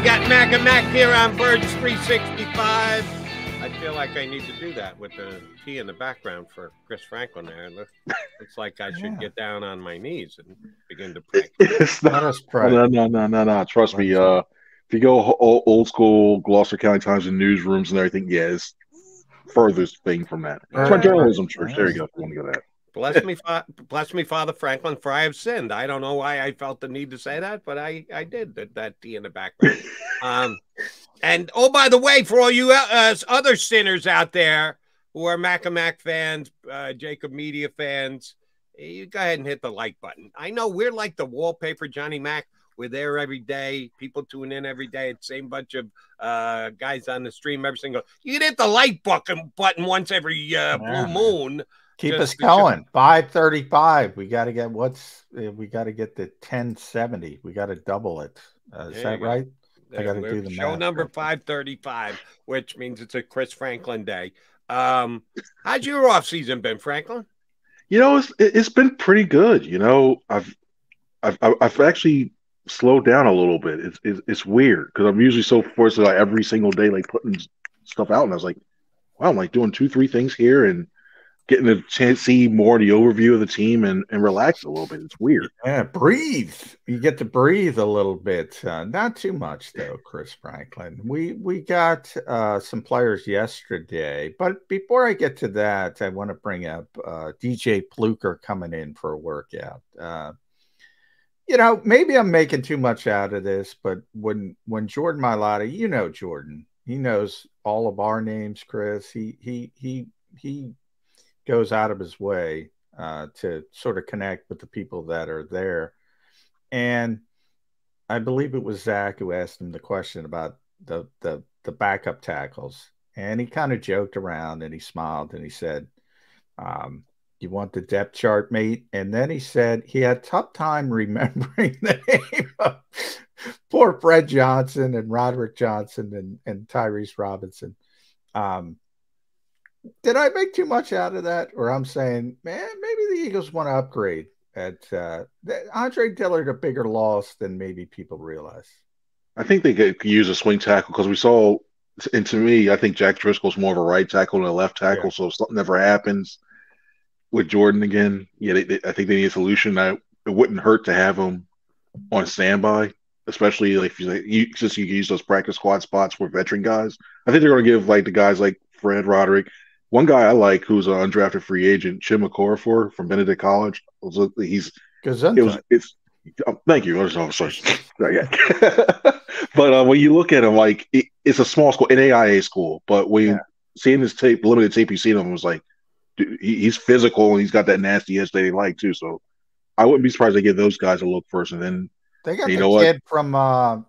We got Mac and Mac here on Birds 365. I feel like I need to do that with the T in the background for Chris Franklin there. Looks like I should get down on my knees and begin to pray. It's not, Let us pray. no. Trust me. If you go old school Gloucester County Times and newsrooms and everything, yeah, it's furthest thing from that. It's my journalism church. There you go. If you want to go that. Bless me, Father Franklin, for I have sinned. I don't know why I felt the need to say that, but I did. That T in the background. And oh, by the way, for all you other sinners out there who are Mac and Mac fans, JAKIB Media fans, you go ahead and hit the like button. I know we're like the wallpaper, Johnny Mac. We're there every day. People tune in every day. It's the same bunch of guys on the stream every single. You can hit the like button once every blue moon. Keep us going. 535. We got to get we got to get to 1070. We got to double it. Is that right? I got to do the math. Show number 535, which means it's a Chris Franklin day. How's your off season been, Franklin? It's been pretty good. I've actually slowed down a little bit. It's weird because I'm usually so forced to every single day putting stuff out, and I was like, wow, I'm doing 2-3 things here and getting a chance to see more of the overview of the team and relax a little bit. It's weird. Yeah, breathe. You get to breathe a little bit. Not too much, though, Chris Franklin. We got some players yesterday. But before I get to that, I want to bring up DJ Pluker coming in for a workout. Maybe I'm making too much out of this, but when Jordan Mailata, Jordan, he knows all of our names, Chris. He goes out of his way to sort of connect with the people that are there. And I believe it was Zach who asked him the question about the backup tackles. And he kind of joked around and he smiled and he said, you want the depth chart, mate? And then he said he had a tough time remembering the name of poor Fred Johnson and Roderick Johnson and Tyrese Robinson. Did I make too much out of that? Or I'm saying, man, maybe the Eagles want to upgrade at Andre Dillard, a bigger loss than maybe people realize. I think they could use a swing tackle because we saw, and to me, I think Jack Driscoll's more of a right tackle than a left tackle. Yeah. So if something ever happens with Jordan again, I think they need a solution. It wouldn't hurt to have him on standby, especially since you can use those practice squad spots for veteran guys. I think they're going to give the guys like Fred, Roderick. One guy I like who's an undrafted free agent, Chim Okorafor from Benedict College. Thank you. But when you look at him, it's a small school, an AIA school. But when seeing his tape, limited tape you seen him, was like, dude, he's physical and he's got that nasty edge they like too. So I wouldn't be surprised to give those guys a look first, and then they got the kid from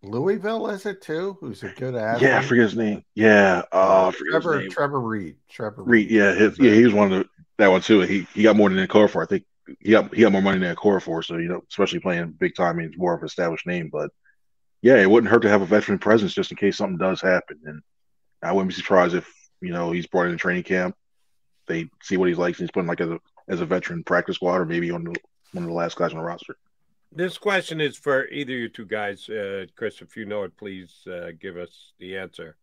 Louisville, is it too? Who's a good athlete? Yeah, I forget his name. Yeah, Trevor Reed. Reed. Yeah, he was one of that one too. He got more than Okorafor. I think he got more money than Okorafor. So especially playing big time, he's more of an established name. But yeah, it wouldn't hurt to have a veteran presence just in case something does happen. And I wouldn't be surprised if he's brought in training camp. They see what he's like, and he's put in as a veteran practice squad, or maybe on one of the last guys on the roster. This question is for either of you two guys. Chris, if you know it, please give us the answer.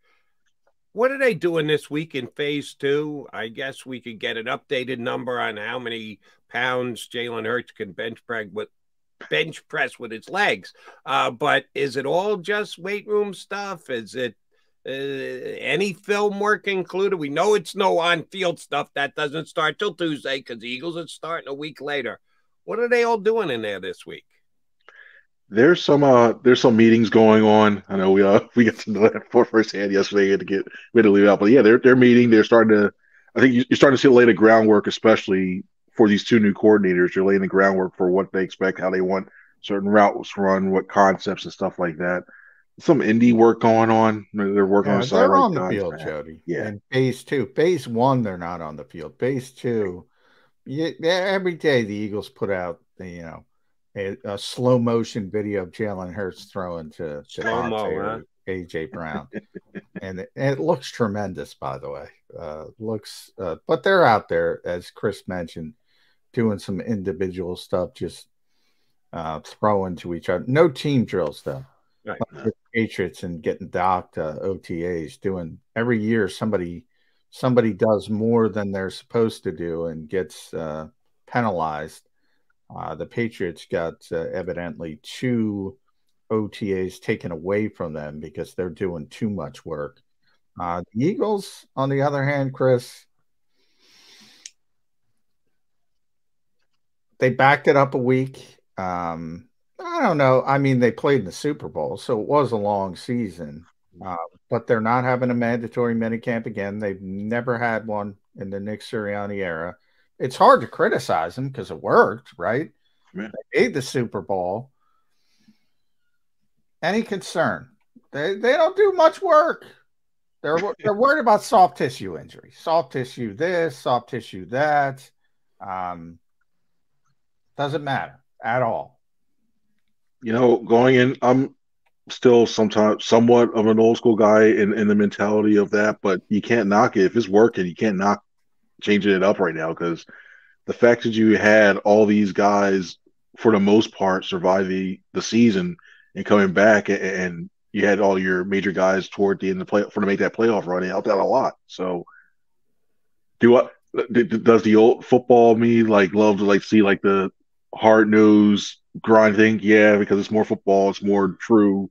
What are they doing this week in phase 2? I guess we could get an updated number on how many pounds Jalen Hurts can bench press with his legs. But is it all just weight room stuff? Is it any film work included? We know it's no on-field stuff. That doesn't start till Tuesday because the Eagles are starting a week later. What are they all doing in there this week? There's some meetings going on. I know we got to know that firsthand yesterday. We had to leave out, but yeah, they're meeting. They're starting to. I think you're starting to see lay the groundwork, especially for these 2 new coordinators. You're laying the groundwork for what they expect, how they want certain routes run, what concepts and stuff like that. Some indie work going on. They're working on the side. They're on the field, Jody. Yeah. And phase 2, phase 1, they're not on the field. Phase 2, every day the Eagles put out a slow motion video of Jalen Hurts throwing to AJ Brown, and it looks tremendous. By the way, but they're out there, as Chris mentioned, doing some individual stuff, just throwing to each other. No team drills though. Right. like the Patriots and getting docked OTAs, doing every year somebody does more than they're supposed to do and gets penalized. The Patriots got evidently 2 OTAs taken away from them because they're doing too much work. The Eagles, on the other hand, Chris, they backed it up a week. I don't know. I mean, they played in the Super Bowl, so it was a long season. But they're not having a mandatory minicamp again. They've never had one in the Nick Sirianni era. It's hard to criticize them because it worked, right? Yeah. They made the Super Bowl. Any concern? They don't do much work. They're worried about soft tissue injury, soft tissue this, soft tissue that. Doesn't matter at all. Going in, I'm still somewhat of an old school guy in the mentality of that, but you can't knock it. If it's working, you can't knock changing it up right now, because the fact that you had all these guys, for the most part, survive the season and coming back, and you had all your major guys toward the end of the play for to make that playoff run, it helped out a lot. So, does the old football me love to see the hard nosed grind thing? Yeah, because it's more football, it's more true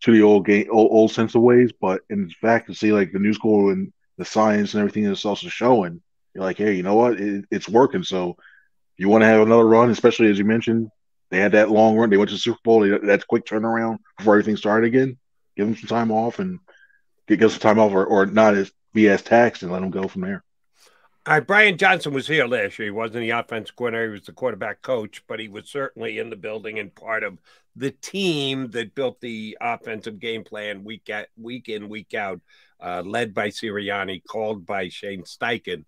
to the old game, old sense of ways. But in fact, to see the new school and the science and everything that's also showing, you're like, hey, you know what? It's working. So you want to have another run, especially as you mentioned, they had that long run. They went to the Super Bowl. That's quick turnaround before everything started again. Give them some time off and get some time off, or not be as taxed, and let them go from there. All right, Brian Johnson was here last year. He wasn't the offense coordinator. He was the quarterback coach, but he was certainly in the building and part of the team that built the offensive game plan week in, week out, led by Sirianni, called by Shane Steichen.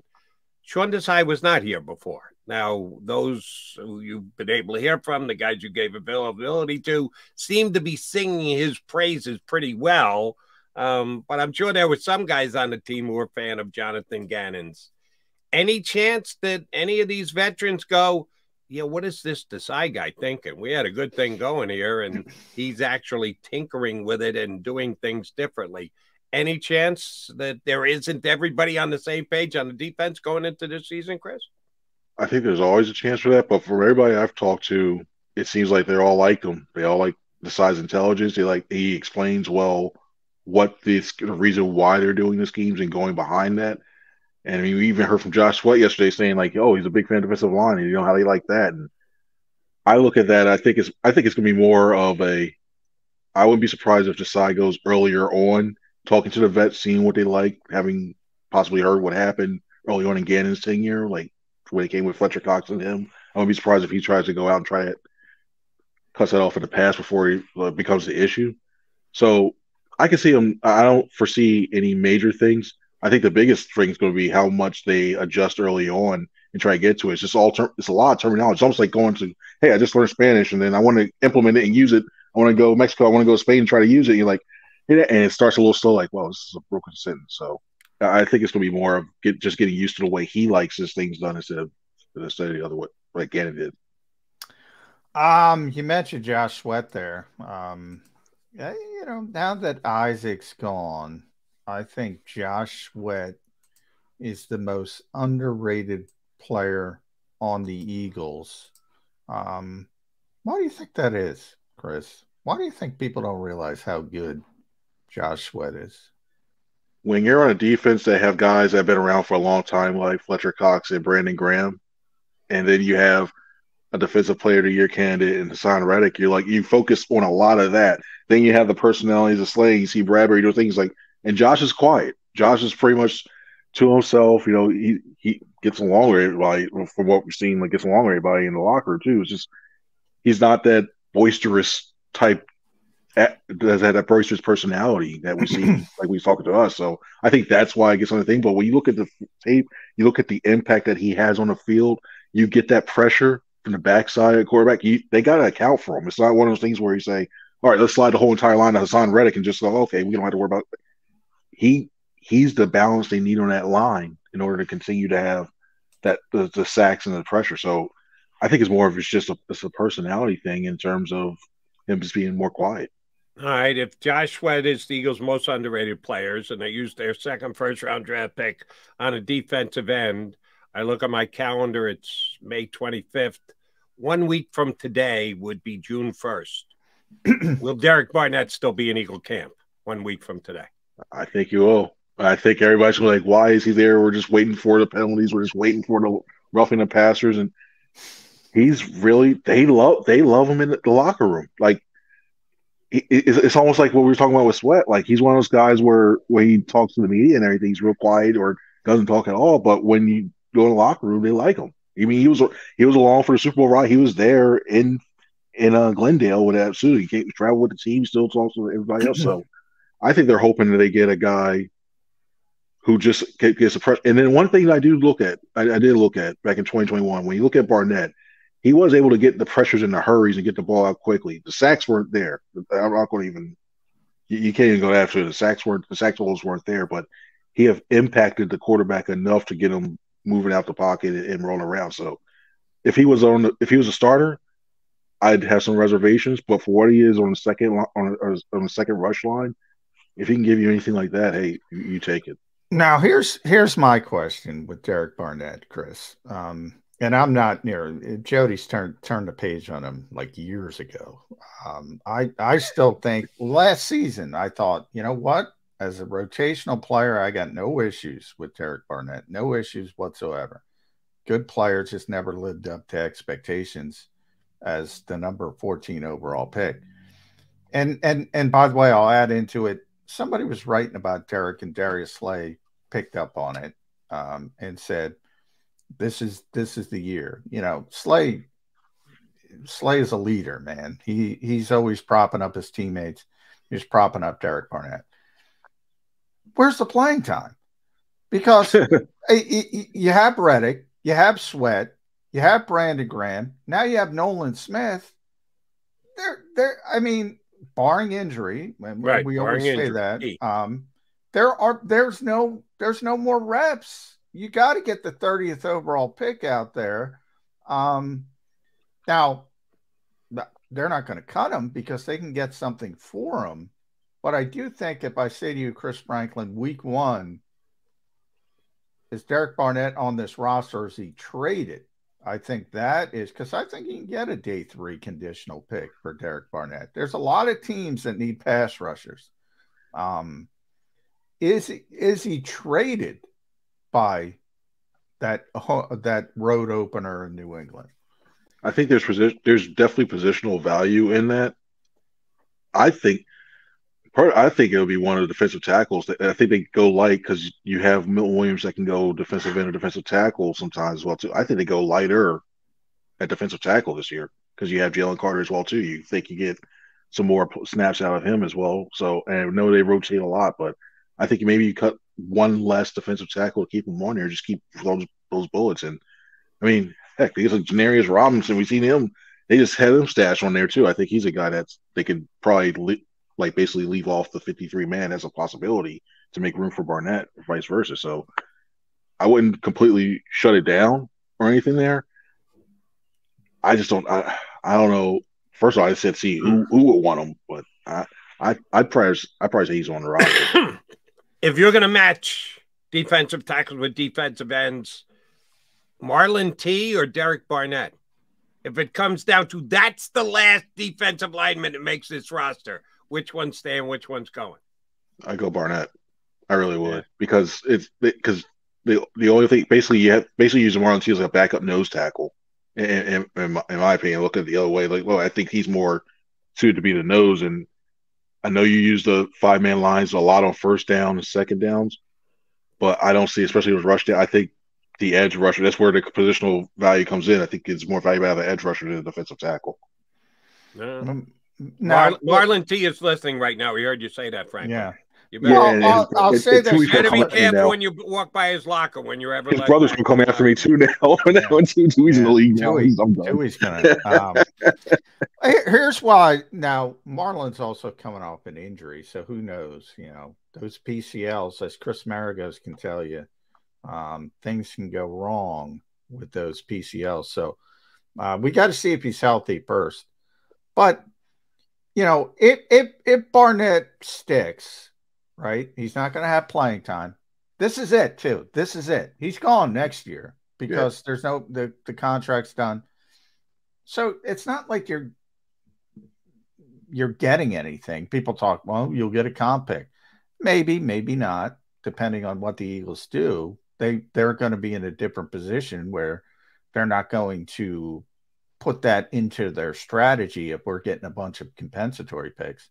Sean Desai was not here before. Now, those who you've been able to hear from, the guys you gave availability to, seem to be singing his praises pretty well. But I'm sure there were some guys on the team who were a fan of Jonathan Gannon's. Any chance that any of these veterans go, what is this Desai guy thinking? We had a good thing going here, and he's actually tinkering with it and doing things differently. Any chance that there isn't everybody on the same page on the defense going into this season, Chris? I think there's always a chance for that, but from everybody I've talked to, it seems like they all like him. They all like Desai's intelligence. He explains well what the reason why they're doing the schemes and going behind that. And I mean, we even heard from Josh Sweat yesterday saying he's a big fan of defensive line, and how they like that. And I look at that. I think it's going to be more of a. I wouldn't be surprised if Desai goes earlier on, talking to the vets, seeing what they like, having possibly heard what happened early on in Gannon's tenure, when he came with Fletcher Cox and him. I wouldn't be surprised if he tries to go out and try to cut that off in the past before he becomes the issue. So I can see him. I don't foresee any major things. I think the biggest thing is going to be how much they adjust early on and try to get to it. It's just it's a lot of terminology. It's almost like going to, hey, I just learned Spanish and then I want to implement it and use it. I want to go to Mexico. I want to go to Spain and try to use it. And you're like, and it starts a little slow, well, this is a broken sentence. So I think it's going to be more of just getting used to the way he likes his things done instead of the other way, like Gannon did. You mentioned Josh Sweat there. Now that Isaac's gone, I think Josh Sweat is the most underrated player on the Eagles. Why do you think that is, Chris? Why do you think people don't realize how good Josh Sweat is? When you're on a defense that have guys that have been around for a long time, like Fletcher Cox and Brandon Graham, and then you have a defensive player of the year candidate in Hassan Reddick, you focus on a lot of that. Then you have the personalities of Slay. You see Bradbury doing things and Josh is quiet. Josh is pretty much to himself. He gets along with everybody, from what we've seen, gets along with everybody in the locker room too. It's just he's not that boisterous type. Does have that boisterous personality that we see, like he's talking to us. So I think that's why it gets on the thing. But when you look at the tape, you look at the impact that he has on the field. You get that pressure from the backside of the quarterback. They got to account for him. It's not one of those things where you say, all right, let's slide the whole entire line to Hassan Reddick and just go, okay, we don't have to worry about it. He's the balance they need on that line in order to continue to have that the sacks and the pressure. So I think it's more of it's a personality thing in terms of him just being more quiet. All right. If Josh Sweat is the Eagles' most underrated players and they use their second first-round draft pick on a defensive end, I look at my calendar, it's May 25th. 1 week from today would be June 1st. Will Derek Barnett still be in Eagle camp 1 week from today? I think you will. I think everybody's gonna be like, why is he there? We're just waiting for the penalties. We're just waiting for the roughing the passers, and he's really they love him in the locker room. Like it's almost like what we were talking about with Sweat. Like he's one of those guys where when he talks to the media and everything, he's real quiet or doesn't talk at all. But when you go in the locker room, they like him. I mean, he was along for the Super Bowl ride. He was there in Glendale with that suit. He came travel with the team, still talks to everybody else. So I think they're hoping that they get a guy who just gets a press. And then one thing I do look at, I did look at back in 2021, when you look at Barnett, he was able to get the pressures in the hurries and get the ball out quickly. The sacks weren't there. I'm not going to even, you can't even go after it. The sack totals weren't there, but he have impacted the quarterback enough to get him moving out the pocket and rolling around. So if he was a starter, I'd have some reservations, but for what he is on the second rush line, if he can give you anything like that, hey, you take it. Now here's my question with Derek Barnett, Chris. And I'm not near Jody's turned the page on him like years ago. I still think last season I thought, you know what? As a rotational player, I got no issues with Derek Barnett, no issues whatsoever. Good player, just never lived up to expectations as the number 14 overall pick. And by the way, I'll add into it. Somebody was writing about Derek, and Darius Slay picked up on it and said, "This is the year." You know, Slay is a leader, man. He's always propping up his teammates. He's propping up Derek Barnett. Where's the playing time? Because you have Reddick, you have Sweat, you have Brandon Graham. Now you have Nolan Smith. I mean, barring injury, right? We always say that. There's no more reps. You got to get the 30th overall pick out there. Now, they're not going to cut him because they can get something for him. But I do think if I say to you, Chris Franklin, week 1, is Derek Barnett on this roster? Or is he traded? I think that is because I think you can get a day 3 conditional pick for Derek Barnett. There's a lot of teams that need pass rushers. Is he traded by that road opener in New England? I think there's definitely positional value in that. I think it'll be one of the defensive tackles. I think they go light because you have Milton Williams that can go defensive end or defensive tackle sometimes as well too. I think they go lighter at defensive tackle this year because you have Jalen Carter as well too. You think you get some more snaps out of him as well. So, and I know they rotate a lot, but I think maybe you cut one less defensive tackle to keep him on there. Just keep those bullets. And I mean, heck, there's like Janarius Robinson. We've seen him. They just had him stashed on there too. I think he's a guy they could probably basically leave off the 53 man as a possibility to make room for Barnett, or vice versa. So I wouldn't completely shut it down or anything there. I just don't. I don't know. First of all, I said see who would want him, but I'd probably say he's on the roster. If you're going to match defensive tackles with defensive ends, Marlon T or Derek Barnett, if it comes down to that's the last defensive lineman that makes this roster, which one's staying, which one's going? I go Barnett. I really would because the only thing basically you use Marlon T as a backup nose tackle. In my opinion, look at it the other way. Like, well, I think he's more suited to be the nose, and I know you use the 5-man lines a lot on first down and second downs, but I don't see, especially with rush down. I think the edge rusher, that's where the positional value comes in. I think it's more valuable out of the edge rusher than the defensive tackle. Marlon T is listening right now. We heard you say that, Frank. Yeah. I'll say this. You got to be careful when you walk by his locker when you're ever. His brother's gonna come after me too now. Dewey's in the league now. Dewey's gonna. Here's why. Now Marlon's also coming off an injury, so who knows? You know, those PCLs, as Chris Maragos can tell you, things can go wrong with those PCLs. So we got to see if he's healthy first. But if Barnett sticks, right, he's not going to have playing time. This is it, too. This is it. He's gone next year because there's no the contract's done. So it's not like you're getting anything. People talk, well, you'll get a comp pick. Maybe, maybe not, depending on what the Eagles do. They're going to be in a different position where they're not going to put that into their strategy if we're getting a bunch of compensatory picks.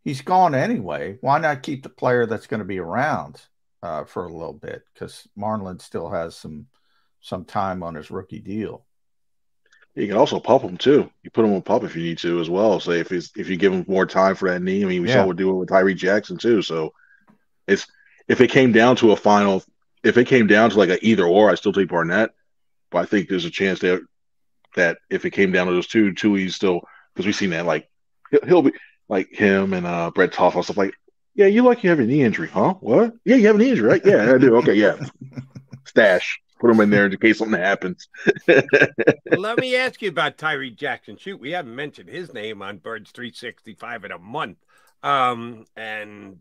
He's gone anyway. Why not keep the player that's going to be around for a little bit? Because Marlon still has some time on his rookie deal. You can also pump him too. You put him on pup if you need to as well. Say if you give him more time for that knee. I mean, we saw what do it with Tyree Jackson too. So if it came down to like an either or, I still take Barnett. But I think there's a chance that if it came down to those two, he's still, because we've seen that, like he'll be like him and Brett Toff and stuff like, yeah, you have a knee injury, huh? What? Yeah, you have a knee injury, right? Yeah, I do. Okay, yeah. Stash. Put him in there in case something happens. Let me ask you about Tyree Jackson. Shoot, we haven't mentioned his name on Birds 365 in a month. And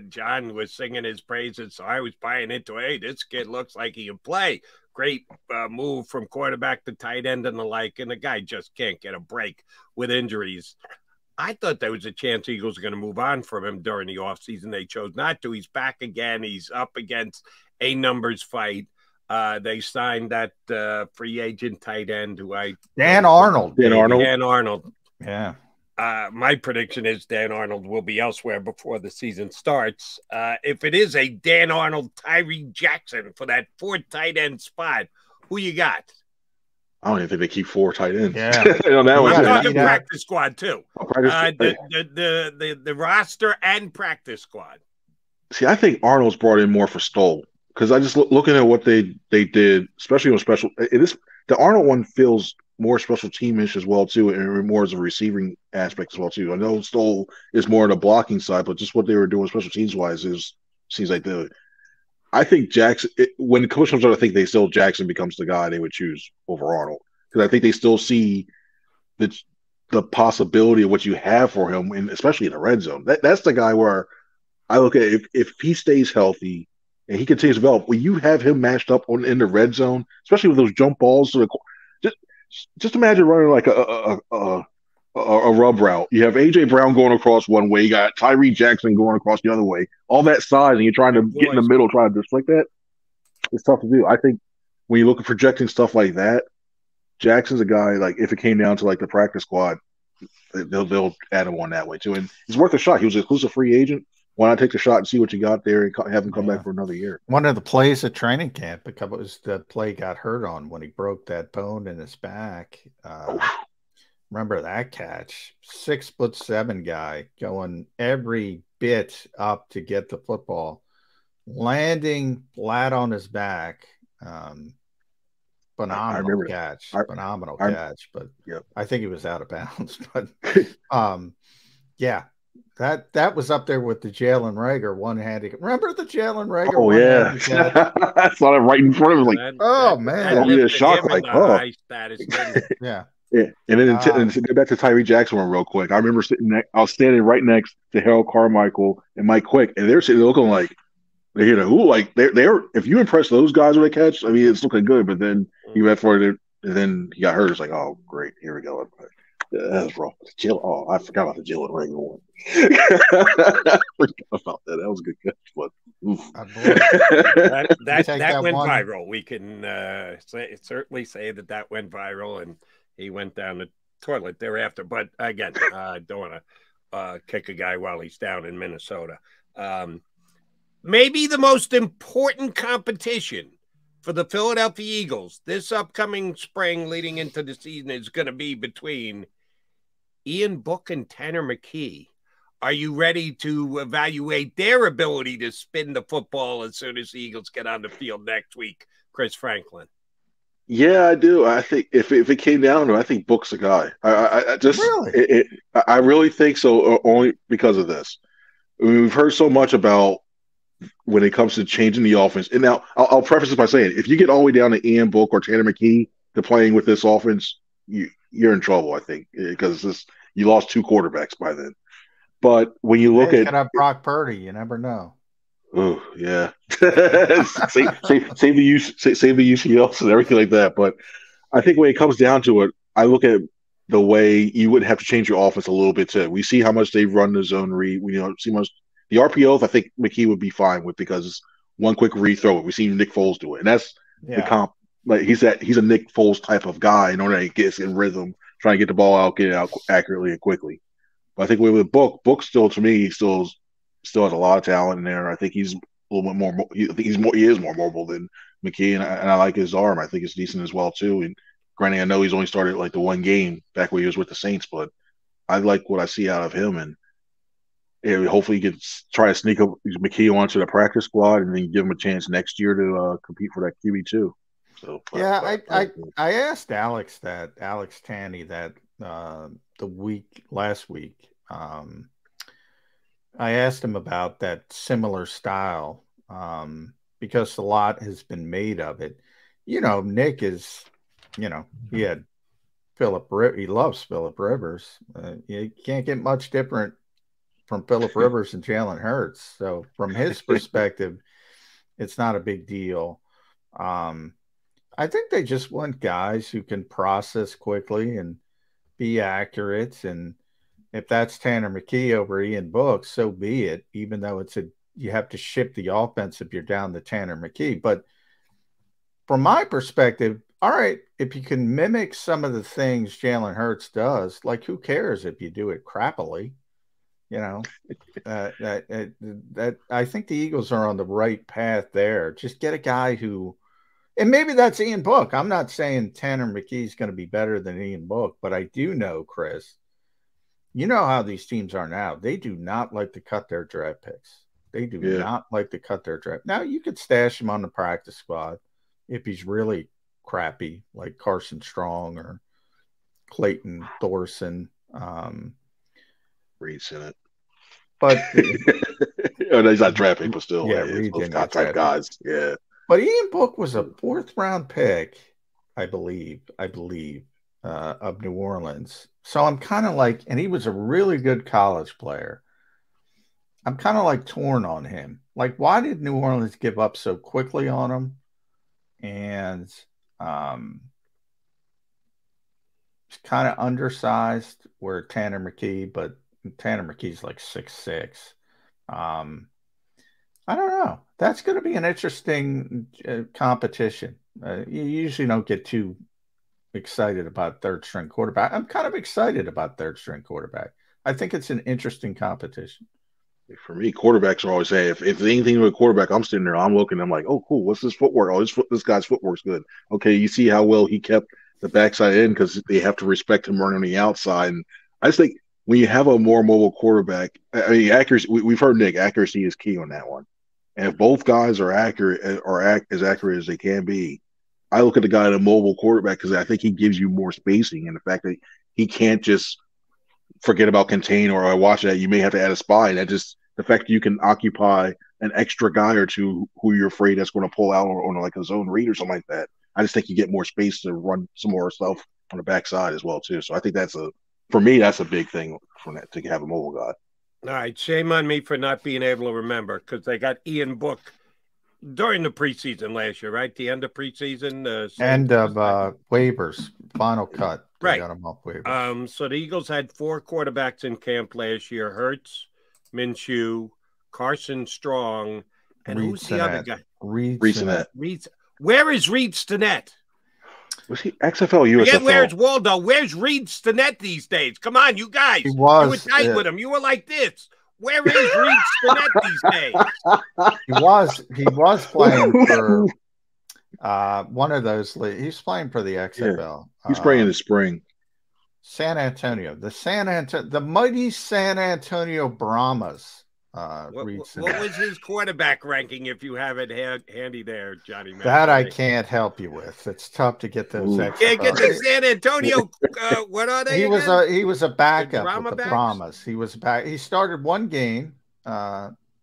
John was singing his praises, so I was buying into, hey, this kid looks like he can play. Great move from quarterback to tight end and the like, and the guy just can't get a break with injuries. I thought there was a chance Eagles were going to move on from him during the offseason. They chose not to. He's back again. He's up against a numbers fight. They signed that free agent tight end Dan Arnold. Yeah. My prediction is Dan Arnold will be elsewhere before the season starts. If it is a Dan Arnold, Tyree Jackson for that fourth tight end spot, who you got? I don't even think they keep four tight ends. Yeah, I'm talking practice squad too. The roster and practice squad. See, I think Arnold's brought in more for Stoll because I just looking at what they did, especially on special. The Arnold one feels more special teamish as well too, and more as a receiving aspect as well too. I know Stoll is more on the blocking side, but just what they were doing special teams wise seems like I think Jackson, when the coach comes out, I think Jackson becomes the guy they would choose over Arnold because I think they still see the possibility of what you have for him, and especially in the red zone. That's the guy where I look at if he stays healthy and he continues to develop. When you have him matched up in the red zone, especially with those jump balls, just imagine running like a rub route. You have AJ Brown going across one way, you got Tyree Jackson going across the other way. All that size, and you're trying to get in the middle, trying to deflect that. It's tough to do. I think when you look at projecting stuff like that, Jackson's a guy, like if it came down to like the practice squad, they'll add him on that way too. And he's worth a shot. He was an exclusive free agent. Why not take the shot and see what you got there and have him come back for another year? One of the plays at training camp, was the play got hurt on when he broke that bone in his back. Remember that catch? 6'7" guy going every bit up to get the football, landing flat on his back. Phenomenal catch. Phenomenal catch. But I think he was out of bounds. But yeah. That was up there with the Jalen Reagor one-handed. Remember the Jalen Reagor? Oh yeah, I saw that right in front of him. Like, man, I'll be a shock. Like, yeah. And then to get back to Tyree Jackson one real quick. I remember I was standing right next to Harold Carmichael and Mike Quick, and they're sitting looking like they're they're if you impress those guys with a catch, I mean it's looking good. But then he went for it, and then he got hurt. It's like, oh great, here we go. That was rough. I forgot about the Jalen Reagor one. I forgot about that. That was a good catch, but that went viral. We can certainly say that went viral, and he went down the toilet thereafter. But again, I don't want to kick a guy while he's down in Minnesota. Maybe the most important competition for the Philadelphia Eagles this upcoming spring leading into the season is going to be between Ian Book and Tanner McKee. Are you ready to evaluate their ability to spin the football as soon as the Eagles get on the field next week, Chris Franklin? Yeah, I do. I think if it came down to it, I think Book's a guy. I really think so, only because of this. I mean, we've heard so much about when it comes to changing the offense. And now I'll preface this by saying, if you get all the way down to Ian Book or Tanner McKee to playing with this offense, you're in trouble, I think, because you lost 2 quarterbacks by then. But when you look Hey, at could have Brock Purdy. You never know. oh yeah, save the UCLs and everything like that. But I think when it comes down to it, I look at the way you would have to change your offense a little bit too. We see how much they run the zone read. We see much the RPOs. I think McKee would be fine with because one quick read throw it. We see Nick Foles do it, and that's the comp. Like he's a Nick Foles type of guy in order to get in rhythm, trying to get the ball out, get it out accurately and quickly. But I think with Book still to me, he still has a lot of talent in there. I think he's a little bit more. I think he is more mobile than McKee, and I like his arm. I think it's decent as well too. And granted, I know he's only started like the one game back when he was with the Saints, but I like what I see out of him, and hopefully he can try to sneak up McKee onto the practice squad, and then give him a chance next year to compete for that QB2. So yeah, I asked Alex Tanny that last week. I asked him about that similar style because a lot has been made of it. Nick is, he had he loves Phillip Rivers. You can't get much different from Phillip Rivers and Jalen Hurts. So from his perspective, it's not a big deal. I think they just want guys who can process quickly and be accurate. And if that's Tanner McKee over Ian Book, so be it, even though you have to ship the offense if you're down to Tanner McKee. But from my perspective, all right, if you can mimic some of the things Jalen Hurts does, like who cares if you do it crappily? That I think the Eagles are on the right path there. Just get a guy who, and maybe that's Ian Book. I'm not saying Tanner McKee is going to be better than Ian Book, but I do know, Chris, you know how these teams are now. They do not like to cut their draft picks. They do not like to cut their draft. Now, you could stash him on the practice squad if he's really crappy, like Carson Strong or Clayton Thorson. Reed's in it. But no, he's not drafting, but still, Reed those type guys. Yeah. But Ian Book was a 4th-round pick, I believe, of New Orleans. So I'm kind of like, and he was a really good college player. I'm kind of like torn on him. Like, why did New Orleans give up so quickly on him? And he's kind of undersized where Tanner McKee, but Tanner McKee's like 6'6". I don't know. That's going to be an interesting competition. You usually don't get too excited about third-string quarterback. I'm kind of excited about third-string quarterback. I think it's an interesting competition. For me, quarterbacks are always saying, if anything with a quarterback, I'm sitting there, I'm looking, I'm like, oh, cool, what's this footwork? Oh, this guy's footwork's good. Okay, you see how well he kept the backside in because they have to respect him running on the outside. And I just think when you have a more mobile quarterback, I mean, accuracy, we've heard Nick, accuracy is key on that one. And if both guys are accurate or as accurate as they can be, I look at the guy in a mobile quarterback because I think he gives you more spacing, and the fact that he can't just forget about contain or I watch that you may have to add a spy. That just the fact that you can occupy an extra guy or two who you're afraid that's going to pull out on like a zone read or something like that. I just think you get more space to run some more stuff on the backside as well too. So I think for me that's a big thing for that to have a mobile guy. All right, shame on me for not being able to remember because they got Ian Book during the preseason last year, right? The end of preseason. End of waivers, final cut. Right. Got them off waivers. So the Eagles had 4 quarterbacks in camp last year: Hurts, Minshew, Carson Strong, and who's the other guy? Reed Sinnett. Where is Reed Sinnett? Was he XFL, USFL? Again, where's Waldo? Where's Reed Sinnett these days? Come on, you guys. You were tight with him. You were like this. Where is Reed Sinnett these days? He was playing for one of those. He's playing for the XFL. Yeah. He's playing in the spring. San Antonio, the mighty San Antonio Brahmas. What was his quarterback ranking? If you have it handy there, Johnny. That I can't help you with. It's tough to get those. Can't get the San Antonio. What are they? He was a backup with the Brahmas. He was back. He started one game.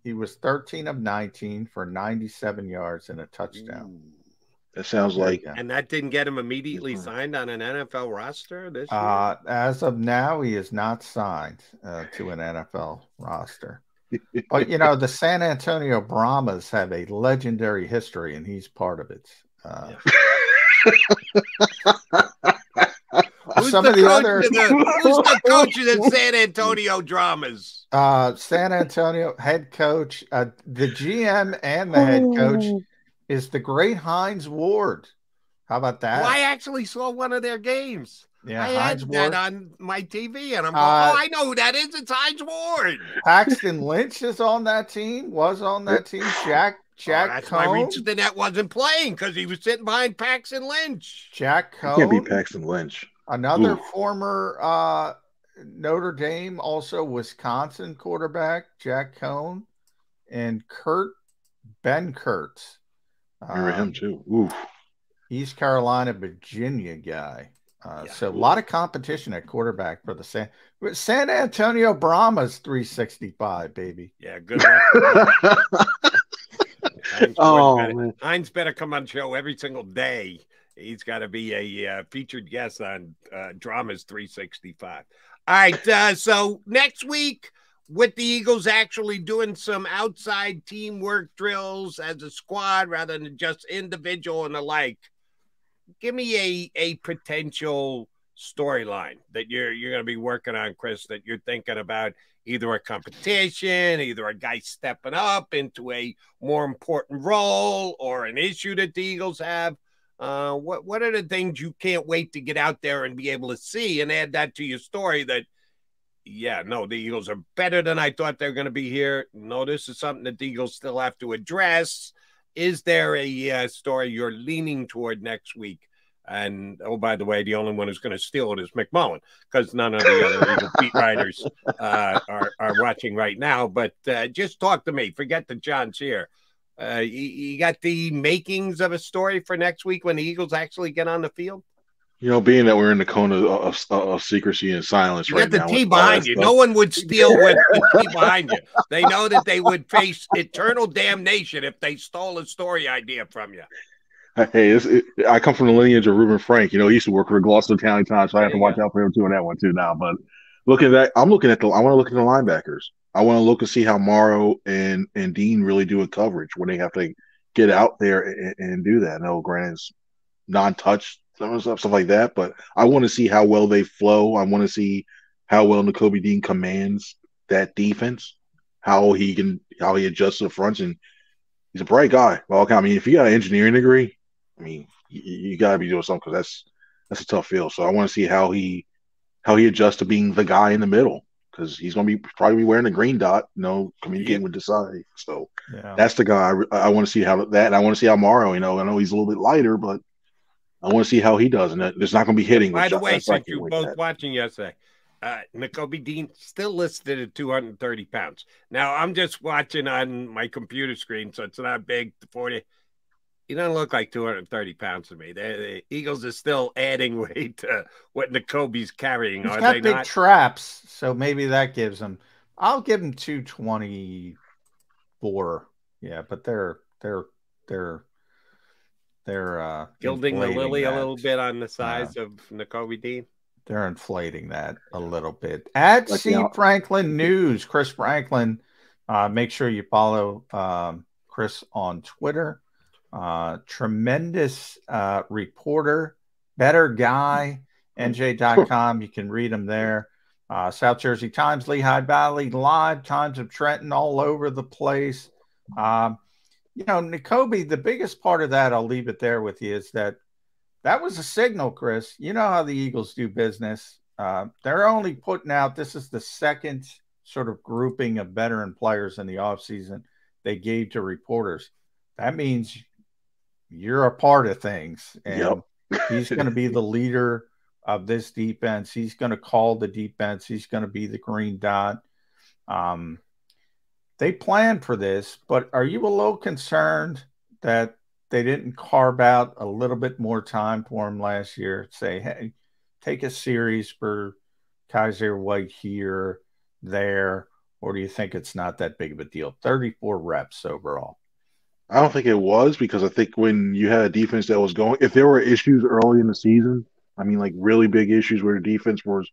He was 13 of 19 for 97 yards and a touchdown. It sounds like. And that didn't get him immediately signed on an NFL roster this year? As of now, he is not signed to an NFL roster. But, you know, the San Antonio Brahmas have a legendary history, and he's part of it. Who's the coach of the San Antonio Dramas? San Antonio head coach, the GM and the head coach is the great Hines Ward. How about that? Well, I actually saw one of their games. Yeah, I Hines had Ward. that on my TV, and I'm going, I know who that is. It's Hines Ward. Paxton Lynch is on that team, was on that team. Jack that's why Cohn. Reach the Net wasn't playing, because he was sitting behind Paxton Lynch. Jack Cohn. Can't beat Paxton Lynch. Another former Notre Dame, also Wisconsin quarterback, Jack Cohn, and Ben Kurtz. Remember him too. Oof. East Carolina, Virginia guy. So a lot of competition at quarterback for the San Antonio Brahmas 365, baby. Yeah, good luck. Hines better come on show every single day. He's got to be a featured guest on Dramas 365. All right, so next week, with the Eagles actually doing some outside teamwork drills as a squad rather than just individual and the like, give me a potential storyline that you're going to be working on, Chris, that you're thinking about, either a competition, either a guy stepping up into a more important role, or an issue that the Eagles have. What are the things you can't wait to get out there and be able to see and add that to your story that, yeah, no, the Eagles are better than I thought they're going to be here. No, this is something that the Eagles still have to address. Is there a story you're leaning toward next week? And, oh, by the way, the only one who's going to steal it is McMullen, because none of the other Eagle beat writers are watching right now. But just talk to me. Forget the John's here. You got the makings of a story for next week when the Eagles actually get on the field? You know, being that we're in the cone of secrecy and silence right now. You got the T behind you. No one would steal with the T behind you. They know that they would face eternal damnation if they stole a story idea from you. Hey, I come from the lineage of Reuben Frank. You know, he used to work for Gloucester County Times, so I have to watch out for him too on that one too now. But I want to look at the linebackers. I want to look and see how Morrow and Dean really do a coverage when they have to get out there and do that. No, granted, it's non-touch, stuff like that, but I want to see how well they flow. I want to see how well Nakobe Dean commands that defense, how he adjusts to the fronts, and he's a bright guy. Well, I mean, if you got an engineering degree, I mean, you got to be doing something, because that's a tough field. So I want to see how he adjusts to being the guy in the middle, because he's going to probably be wearing a green dot, communicating with Desai. So that's the guy. I want to see how that, and I want to see how Morrow, I know he's a little bit lighter, but I want to see how he does. And there's not going to be hitting. By the way, since you were both watching yesterday, Nakobe Dean still listed at 230 pounds. Now, I'm just watching on my computer screen, so it's not big. 40. He doesn't look like 230 pounds to me. The Eagles are still adding weight to what Nakobe's carrying. He's got big traps, so maybe that gives him. I'll give him 224. Yeah, but they're gilding the lily a little bit on the size of Nakobe Dean. They're inflating that a little bit. At C. Franklin News, Chris Franklin. Make sure you follow Chris on Twitter. Tremendous reporter, better guy, NJ.com. You can read him there. South Jersey Times, Lehigh Valley Live, Times of Trenton, all over the place. Nakobe, the biggest part of that, I'll leave it there with you, is that was a signal, Chris. You know how the Eagles do business. They're only putting out, this is the second sort of grouping of veteran players in the offseason they gave to reporters. That means you're a part of things. And he's going to be the leader of this defense. He's going to call the defense. He's going to be the green dot. They planned for this, but are you a little concerned that they didn't carve out a little bit more time for him last year? Say, hey, take a series for Kaiser White here, there, or do you think it's not that big of a deal? 34 reps overall. I don't think it was because I think when you had a defense that was going, if there were issues early in the season, I mean, like really big issues where the defense was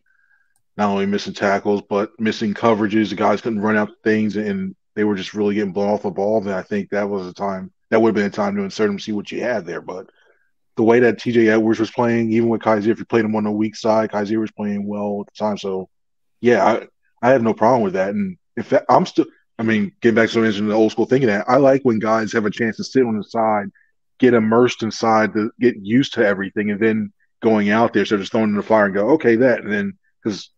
not only missing tackles but missing coverages, the guys couldn't run out things, and they were just really getting blown off the ball. Then I think that was a time that would have been a time to insert them, see what you had there. But the way that TJ Edwards was playing, even with Kaiser, if you played him on the weak side, Kaiser was playing well at the time. So yeah, I have no problem with that. And in fact, I'm still, I mean, getting back to the old school thinking that I like when guys have a chance to sit on the side, get immersed inside, to get used to everything, and then going out there, so just throwing in the fire and go, okay, that, and then because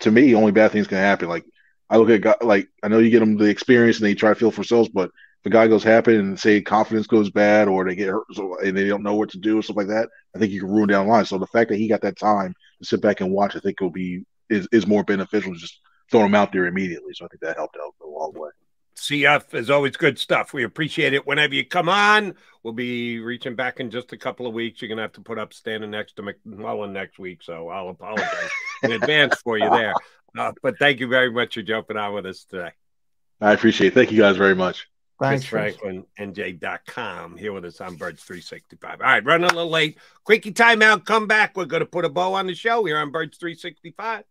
to me, only bad things can happen. Like I look at like I know you get them the experience and they try to feel for themselves, but if a guy goes happen and say confidence goes bad or they get hurt and they don't know what to do or stuff like that, I think you can ruin down the line. So the fact that he got that time to sit back and watch, I think will be is more beneficial than just throwing him out there immediately. So I think that helped out a long way. CF is always good stuff. We appreciate it whenever you come on. We'll be reaching back in just a couple of weeks. You're going to have to put up standing next to McMullen next week, so I'll apologize in advance for you there. But thank you very much for jumping on with us today. I appreciate it. Thank you guys very much. Thanks, Chris Franklin, NJ.com, here with us on Birds 365. All right, running a little late. Quickie timeout, come back. We're going to put a bow on the show here on Birds 365.